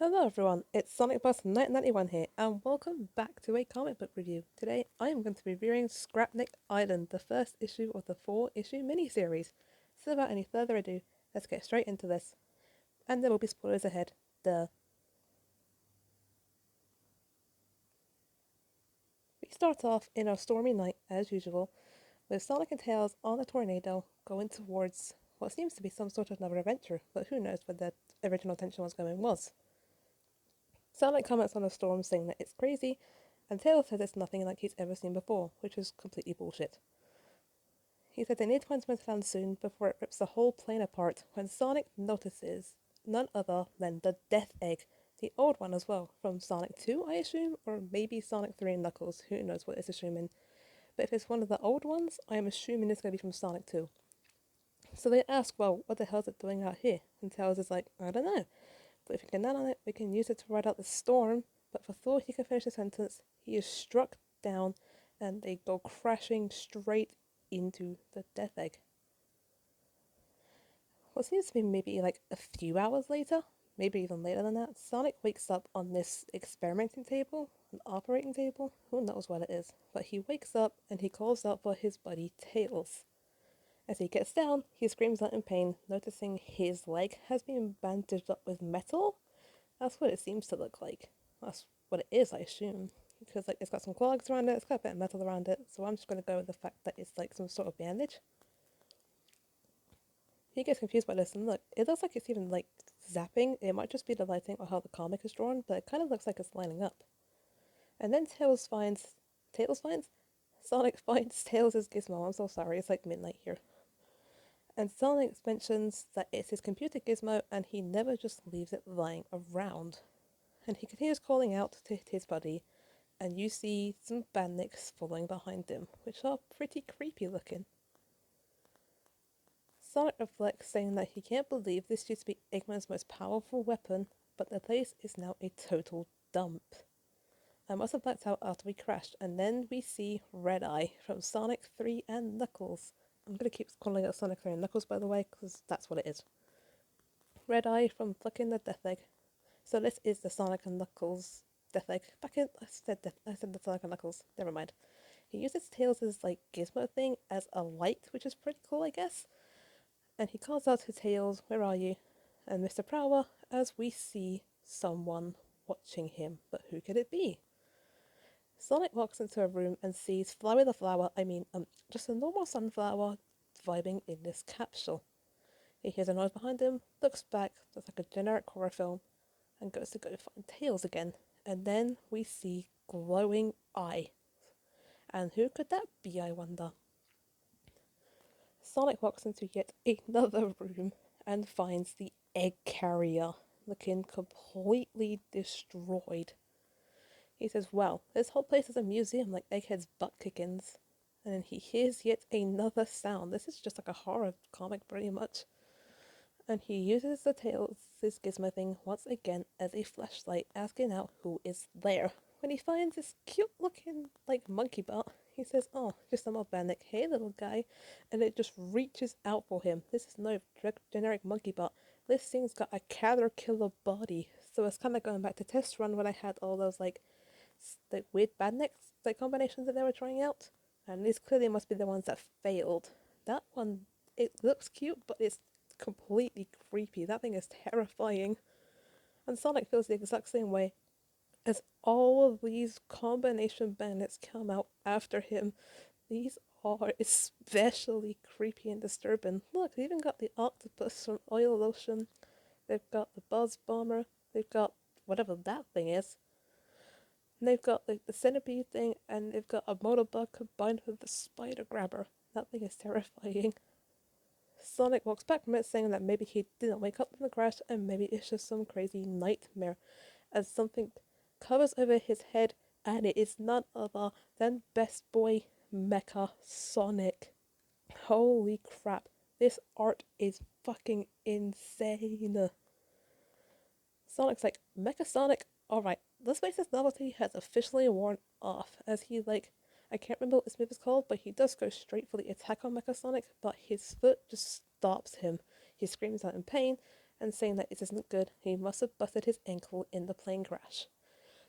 Hello everyone, it's Sonic Boss 991 here, and welcome back to a comic book review. Today I am going to be reviewing Scrapnik Island, the first issue of the 4-issue miniseries. So without any further ado, let's get straight into this. And there will be spoilers ahead. Duh. We start off in a stormy night, as usual, with Sonic and Tails on a tornado going towards what seems to be some sort of another adventure, but who knows what the original intention was. Sonic comments on the storm saying that it's crazy, and Tails says it's nothing like he's ever seen before, which is completely bullshit. He said they need to find somewhere to land soon before it rips the whole plane apart when Sonic notices none other than the Death Egg, the old one as well, from Sonic 2, I assume, or maybe Sonic 3 and Knuckles, who knows what it's assuming. But if it's one of the old ones, I am assuming it's going to be from Sonic 2. So they ask, well, what the hell is it doing out here? And Tails is like, I don't know. But if we can land on it, we can use it to ride out the storm. But before he can finish the sentence, he is struck down and they go crashing straight into the Death Egg. What seems to be maybe like a few hours later, maybe even later than that, Sonic wakes up on this experimenting table, an operating table, who knows what it is. But he wakes up and he calls out for his buddy Tails. As he gets down, he screams out in pain, noticing his leg has been bandaged up with metal. That's what it seems to look like. That's what it is, I assume. Because like it's got some clogs around it, it's got a bit of metal around it, so I'm just gonna go with the fact that it's like some sort of bandage. He gets confused by this and look, it looks like it's even like zapping. It might just be the lighting or how the comic is drawn, but it kind of looks like it's lining up. And then Sonic finds Tails' gizmo. I'm so sorry, it's like midnight here. And Sonic mentions that it's his computer gizmo and he never just leaves it lying around. And he continues calling out to his buddy, and you see some bandits following behind him, which are pretty creepy looking. Sonic reflects, saying that he can't believe this used to be Eggman's most powerful weapon, but the place is now a total dump. I must have blacked out after we crashed, and then we see Red Eye from Sonic 3 and Knuckles. I'm gonna keep calling it Sonic 3 and Knuckles, by the way, because that's what it is. Red Eye from fucking the Death Egg. So this is the Sonic and Knuckles Death Egg. I said the Sonic and Knuckles. Never mind. He uses Tails' like gizmo thing as a light, which is pretty cool, I guess. And he calls out to Tails, "Where are you?" And Mr. Prower, as we see someone watching him. But who could it be? Sonic walks into a room and sees Flowey the Flower, just a normal sunflower vibing in this capsule. He hears a noise behind him, looks back, looks like a generic horror film, and goes to go find Tails again. And then we see glowing eye. And who could that be, I wonder? Sonic walks into yet another room and finds the egg carrier looking completely destroyed. He says, "Well, this whole place is a museum like Egghead's butt kickings." And then he hears yet another sound. This is just like a horror comic, pretty much. And he uses the Tails' gizmo thing once again as a flashlight, asking out who is there. When he finds this cute looking, like, monkey butt, he says, "Oh, just a mob bandit. Hey, little guy." And it just reaches out for him. This is no generic monkey butt. This thing's got a caterpillar body. So it's kind of going back to test run when I had all those, like weird bandits, like, combinations that they were trying out. And these clearly must be the ones that failed. That one, it looks cute, but it's completely creepy. That thing is terrifying. And Sonic feels the exact same way as all of these combination bandits come out after him. These are especially creepy and disturbing. Look, they even got the octopus from Oil Lotion. They've got the Buzz Bomber. They've got whatever that thing is. And they've got like the centipede thing, and they've got a motorbug combined with the spider grabber. That thing is terrifying. Sonic walks back from it, saying that maybe he didn't wake up from the crash and maybe it's just some crazy nightmare, as something covers over his head, and it is none other than Best Boy Mecha Sonic. Holy crap, this art is fucking insane. Sonic's like, "Mecha Sonic? Alright, let's face this novelty has officially worn off," as he, like, I can't remember what this move is called, but he does go straight for the attack on Mecha Sonic, but his foot just stops him. He screams out in pain, and saying that it isn't good. He must have busted his ankle in the plane crash.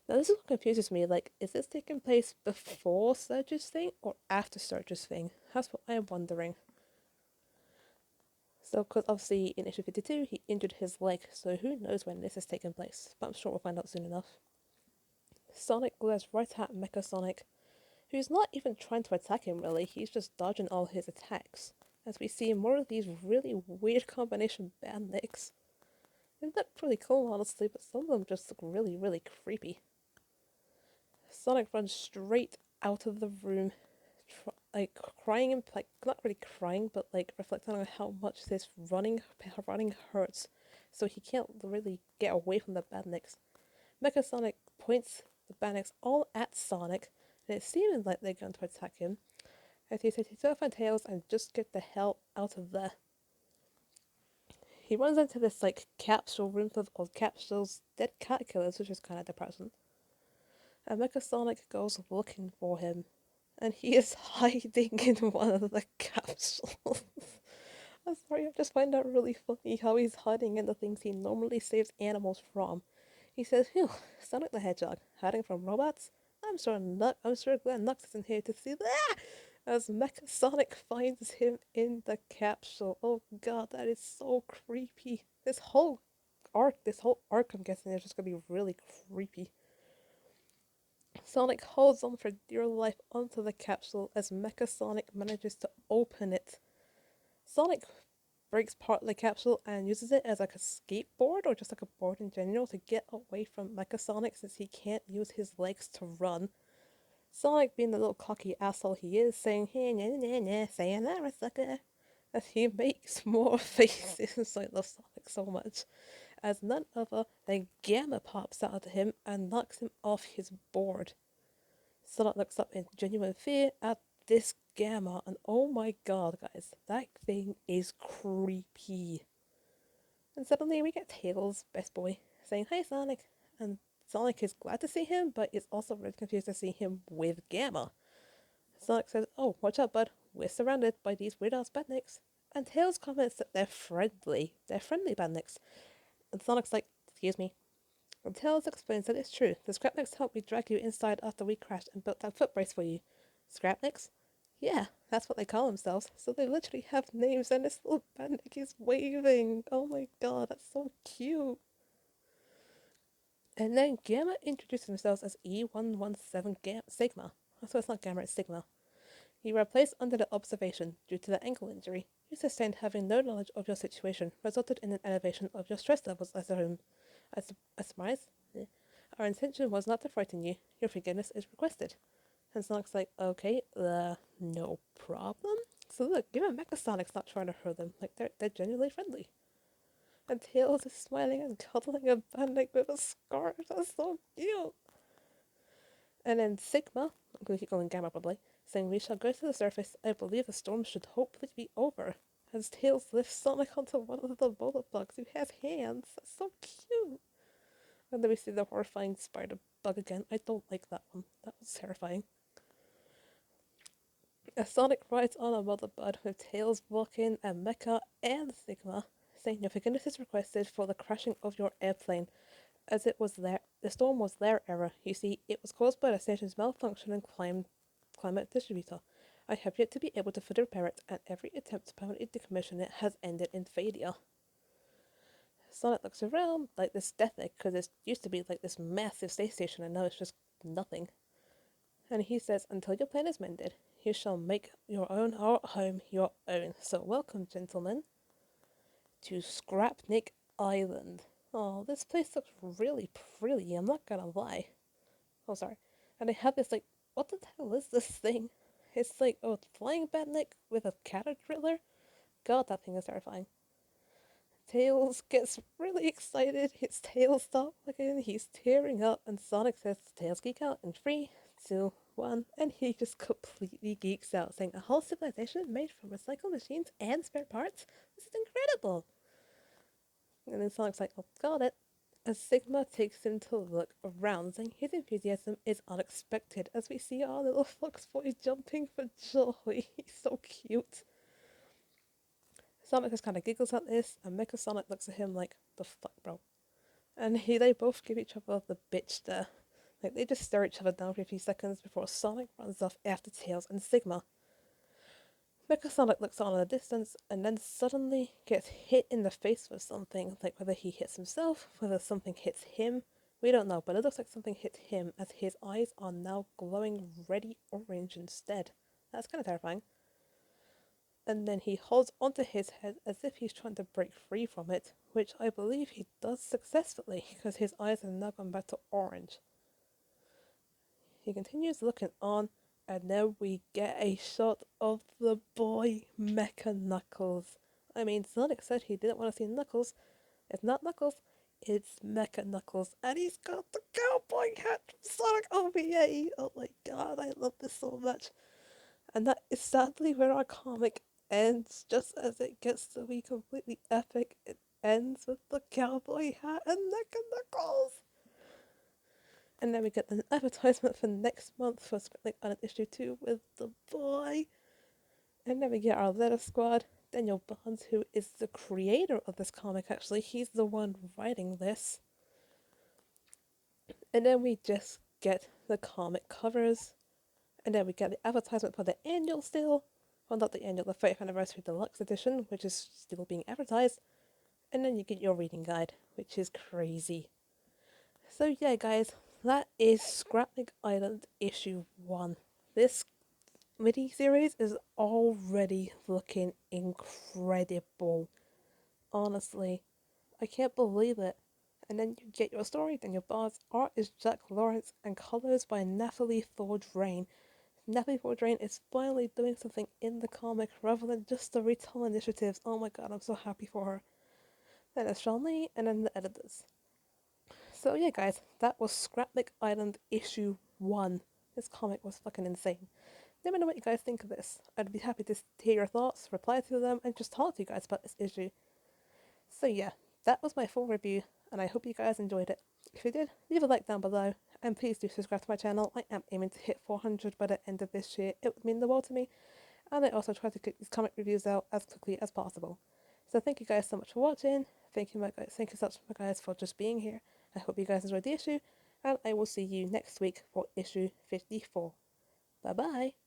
Now this is what confuses me, like, is this taking place before Surge's thing or after Surge's thing? That's what I'm wondering. So, because obviously in issue 52 he injured his leg, so who knows when this has taken place, but I'm sure we'll find out soon enough. Sonic glares right at Mecha Sonic, who's not even trying to attack him really, he's just dodging all his attacks, as we see more of these really weird combination bandits. They look pretty cool honestly, but some of them just look really, really creepy. Sonic runs straight out of the room, like crying and like not really crying, but like reflecting on how much this running hurts. So he can't really get away from the bandits. Mecha Sonic points the bandits all at Sonic, and it's seeming like they're going to attack him. As he says, "Turf and Tails, and just get the hell out of there." He runs into this like capsule room full of capsules, dead cat killers, which is kind of depressing. And Mecha Sonic goes looking for him, and he is hiding in one of the capsules. I'm sorry, I just find that really funny how he's hiding in the things he normally saves animals from. He says, "Phew, Sonic the Hedgehog, hiding from robots? I'm sure Glenn Nux isn't here to see that." As Mecha Sonic finds him in the capsule. Oh god, that is so creepy. This whole arc, I'm guessing, is just gonna be really creepy. Sonic holds on for dear life onto the capsule as Mecha Sonic manages to open it. Sonic breaks part of the capsule and uses it as like a skateboard or just like a board in general to get away from Mecha Sonic since he can't use his legs to run. Sonic, being the little cocky asshole he is, saying, "Hey, nah, nah, nah, sayonara, sucker," as he makes more faces. I love Sonic so much. As none other than Gamma pops out at him and knocks him off his board. Sonic looks up in genuine fear at this Gamma, and oh my god, guys, that thing is creepy. And suddenly we get Tails, best boy, saying, "Hi, Sonic," and Sonic is glad to see him, but is also really confused to see him with Gamma. Sonic says, "Oh, watch out, bud. We're surrounded by these weird-ass bandits." And Tails comments that they're friendly. They're friendly bandits. And Sonic's like, "Excuse me." And Tails explains that it's true. The Scrapniks helped me drag you inside after we crashed and built that foot brace for you. Scrapniks? Yeah, that's what they call themselves. So they literally have names, and this little bandit is waving. Oh my god, that's so cute. And then Gamma introduces themselves as E117 Sigma. So it's not Gamma, it's Sigma. You were placed under the observation due to the ankle injury you sustained. Having no knowledge of your situation resulted in an elevation of your stress levels as a surmise. Our intention was not to frighten you. Your forgiveness is requested. And Sonic's like, "Okay, no problem." So look, even Mecha Sonic's not trying to hurt them. Like, they're genuinely friendly. And Tails is smiling and cuddling a bandit with a scar. That's so cute. And then Sigma, I'm going to keep going Gamma probably, saying, "We shall go to the surface. I believe the storm should hopefully be over." As Tails lifts Sonic onto one of the bullet bugs who has hands. That's so cute. And then we see the horrifying spider bug again. I don't like that one. That was terrifying. As Sonic rides on a mother bud with Tails, Vulcan, and Mecha and Sigma, saying, "Your forgiveness is requested for the crashing of your airplane, as it was the storm was their error. You see, it was caused by the station's malfunctioning climate distributor. I have yet to be able to fully repair it, and every attempt to permanently decommission it has ended in failure." Sonic looks around like this death egg, because it used to be like this massive space station, and now it's just nothing. And he says, "Until your plane is mended, you shall make your own home your own. So welcome, gentlemen, to Scrapnik Island." Oh, this place looks really pretty, I'm not gonna lie. Oh, sorry. And they have this, like, what the hell is this thing? It's like a flying badnik with a caterpillar? God, that thing is terrifying. Tails gets really excited. His tail stops again. He's tearing up, and Sonic says, "Tails geek out in 3, 2, 1," and he just completely geeks out, saying, "A whole civilization made from recycled machines and spare parts? This is incredible!" And then Sonic's like, "Oh, got it." As Sigma takes him to look around, saying his enthusiasm is unexpected, as we see our little fox boy jumping for joy. He's so cute. Sonic just kind of giggles at this, and Mecha Sonic looks at him like, the fuck, bro? And they both give each other the bitch stare. Like, they just stare each other down for a few seconds before Sonic runs off after Tails and Sigma. Mecha Sonic looks on in the distance and then suddenly gets hit in the face with something. Like, whether he hits himself, whether something hits him, we don't know, but it looks like something hit him as his eyes are now glowing reddy orange instead. That's kind of terrifying. And then he holds onto his head as if he's trying to break free from it, which I believe he does successfully because his eyes have now gone back to orange. He continues looking on, and then we get a shot of the boy Mecha Knuckles. I mean, Sonic said he didn't want to see Knuckles. It's not Knuckles, it's Mecha Knuckles, and he's got the cowboy hat from Sonic OVA. Oh my god, I love this so much. And that is sadly where our comic ends, just as it gets to be completely epic. It ends with the cowboy hat and Mecha Knuckles. And then we get an advertisement for next month for Scrapnik on issue 2 with the boy. And then we get our letter squad. Daniel Barnes, who is the creator of this comic, actually. He's the one writing this. And then we just get the comic covers. And then we get the advertisement for the annual still. Well, not the annual, the 30th anniversary deluxe edition, which is still being advertised. And then you get your reading guide, which is crazy. So yeah, guys, that is Scrapnik Island issue 1. This mini-series is already looking incredible. Honestly, I can't believe it. And then you get your story, then your bars. Art is Jack Lawrence and colors by Nathalie Fordrain. Nathalie Fordrain is finally doing something in the comic rather than just the retail initiatives. Oh my god, I'm so happy for her. Then it's Sean Lee and then the editors. So yeah, guys, that was Scrapnik Island issue 1. This comic was fucking insane. Let me know what you guys think of this. I'd be happy to hear your thoughts, reply to them, and just talk to you guys about this issue. So yeah, that was my full review, and I hope you guys enjoyed it. If you did, leave a like down below, and please do subscribe to my channel. I am aiming to hit 400 by the end of this year. It would mean the world to me, and I also try to get these comic reviews out as quickly as possible. So thank you guys so much for watching. Thank you so much, my guys, for just being here. I hope you guys enjoyed the issue, and I will see you next week for issue 54. Bye bye.